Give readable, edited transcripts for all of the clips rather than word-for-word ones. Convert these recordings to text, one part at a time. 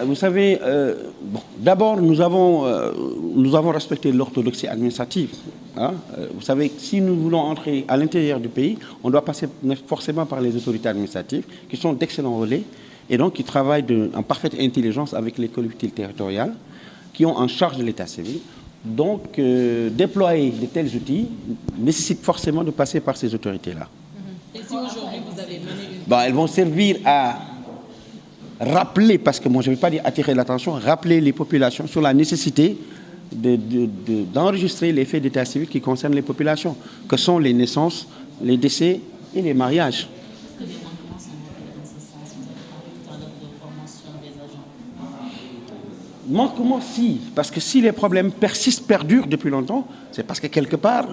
vous savez, d'abord, nous avons respecté l'orthodoxie administrative. Hein. Vous savez, si nous voulons entrer à l'intérieur du pays, on doit passer forcément par les autorités administratives, qui sont d'excellents relais, et donc qui travaillent en parfaite intelligence avec les collectivités territoriales, qui ont en charge de l'état civil. Donc, déployer de tels outils nécessite forcément de passer par ces autorités-là. Et si aujourd'hui vous avez mené elles vont servir à rappeler, parce que moi je ne vais pas dire attirer l'attention, rappeler les populations sur la nécessité d'enregistrer les faits d'état civil qui concernent les populations, que sont les naissances, les décès et les mariages. Est-ce que des manquements sont repérés dans ce sens? Vous avez parlé tout à l'heure de formation des agents. Manquement, si, parce que si les problèmes persistent, perdurent depuis longtemps, c'est parce que quelque part,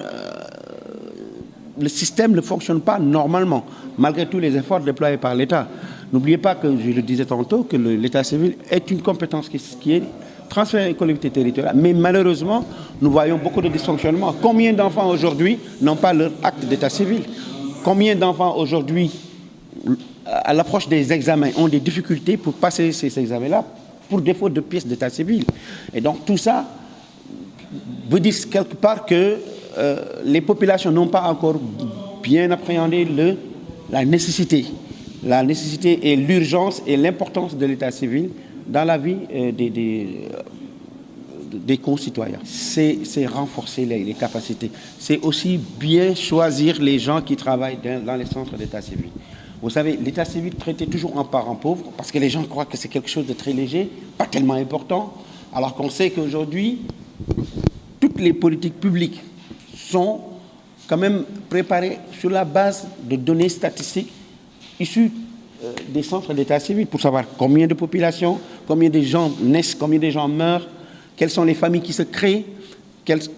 le système ne fonctionne pas normalement, malgré tous les efforts déployés par l'État. N'oubliez pas que, je le disais tantôt, que l'état civil est une compétence qui est transférée aux collectivités territoriales. Mais malheureusement, nous voyons beaucoup de dysfonctionnements. Combien d'enfants aujourd'hui n'ont pas leur acte d'état civil? Combien d'enfants aujourd'hui, à l'approche des examens, ont des difficultés pour passer ces examens-là pour défaut de pièces d'état civil? Et donc tout ça veut dire quelque part que les populations n'ont pas encore bien appréhendé la nécessité et l'urgence et l'importance de l'état civil dans la vie des concitoyens. C'est renforcer les capacités. C'est aussi bien choisir les gens qui travaillent dans les centres d'état civil. Vous savez, l'état civil traité toujours en parent pauvre, parce que les gens croient que c'est quelque chose de très léger, pas tellement important, alors qu'on sait qu'aujourd'hui, toutes les politiques publiques sont quand même préparées sur la base de données statistiques issus des centres d'état civil pour savoir combien de populations, combien de gens naissent, combien de gens meurent, quelles sont les familles qui se créent,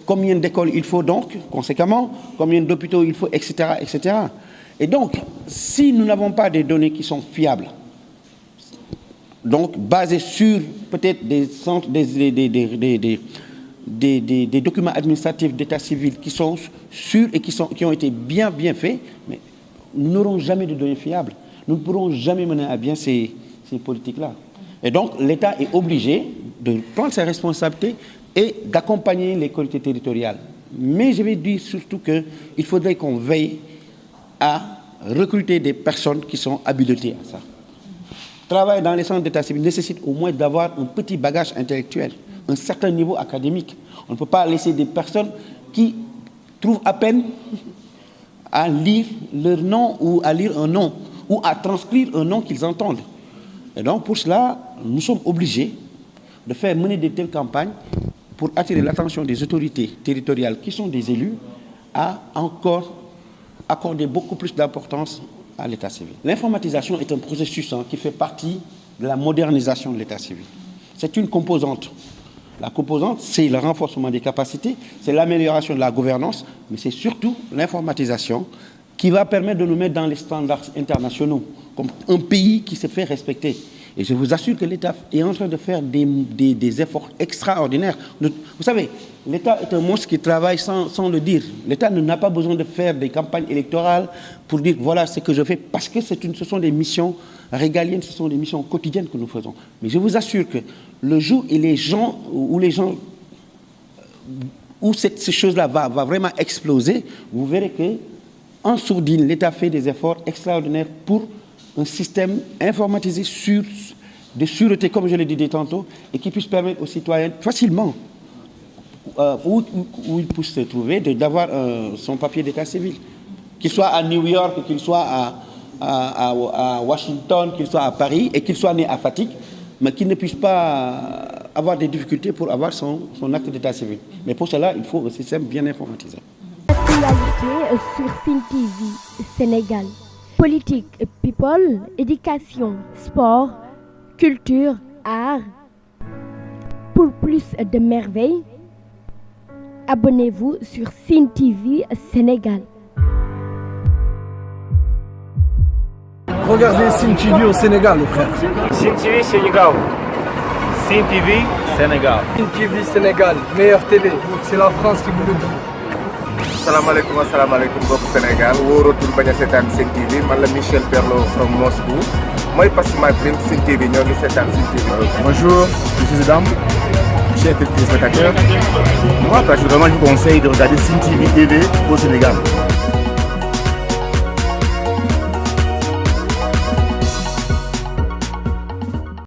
combien d'écoles il faut donc, conséquemment, combien d'hôpitaux il faut, etc., etc. Et donc, si nous n'avons pas des données qui sont fiables, donc basées sur peut-être des centres, des documents administratifs d'état civil qui sont sûrs et qui ont été bien faits, mais nous n'aurons jamais de données fiables. Nous ne pourrons jamais mener à bien ces politiques-là. Et donc, l'État est obligé de prendre ses responsabilités et d'accompagner les collectivités territoriales. Mais je vais dire surtout qu'il faudrait qu'on veille à recruter des personnes qui sont habilitées à ça. Travailler dans les centres d'état civil nécessite au moins d'avoir un petit bagage intellectuel, un certain niveau académique. On ne peut pas laisser des personnes qui trouvent à peine à lire leur nom ou à lire un nom ou à transcrire un nom qu'ils entendent. Et donc pour cela, nous sommes obligés de mener de telles campagnes pour attirer l'attention des autorités territoriales qui sont des élus à encore accorder beaucoup plus d'importance à l'état civil. L'informatisation est un processus qui fait partie de la modernisation de l'état civil. C'est une composante. La composante, c'est le renforcement des capacités, c'est l'amélioration de la gouvernance, mais c'est surtout l'informatisation qui va permettre de nous mettre dans les standards internationaux, comme un pays qui se fait respecter. Et je vous assure que l'État est en train de faire des efforts extraordinaires. Vous savez, l'État est un monstre qui travaille sans le dire. L'État n'a pas besoin de faire des campagnes électorales pour dire voilà ce que je fais, parce que ce sont des missions régaliennes, ce sont des missions quotidiennes que nous faisons. Mais je vous assure que le jour où ces choses-là va vraiment exploser, vous verrez que en sourdine, l'État fait des efforts extraordinaires pour un système informatisé de sûreté, comme je l'ai dit tantôt, et qui puisse permettre aux citoyens facilement, où ils puissent se trouver, d'avoir son papier d'état civil. Qu'il soit à New York, qu'il soit à Washington, qu'il soit à Paris, et qu'il soit né à Fatick, mais qu'il ne puisse pas avoir des difficultés pour avoir son acte d'état civil. Mais pour cela, il faut un système bien informatisé. Actualité sur Sen TV Sénégal. Politique, people, éducation, sport, culture, art. Pour plus de merveilles, abonnez-vous sur Sen TV Sénégal. Regardez Sen TV au Sénégal, les frères. Sen TV Sénégal. Sen TV Sénégal. Sen TV Sénégal, meilleure télé. C'est la France qui vous le dit. asalaamaaleykum mbokk Sénégal wóoratul bañ a seetaan Sen TV man la Michel Perlo from Moscou mooy Passe My Dream Sen TV ñoo ngi seetaan Sen TV. Bonjour, je suis Zidane, chers téléspectateurs. Moi, personnellement, je vous conseille de regarder Sen TV au Sénégal.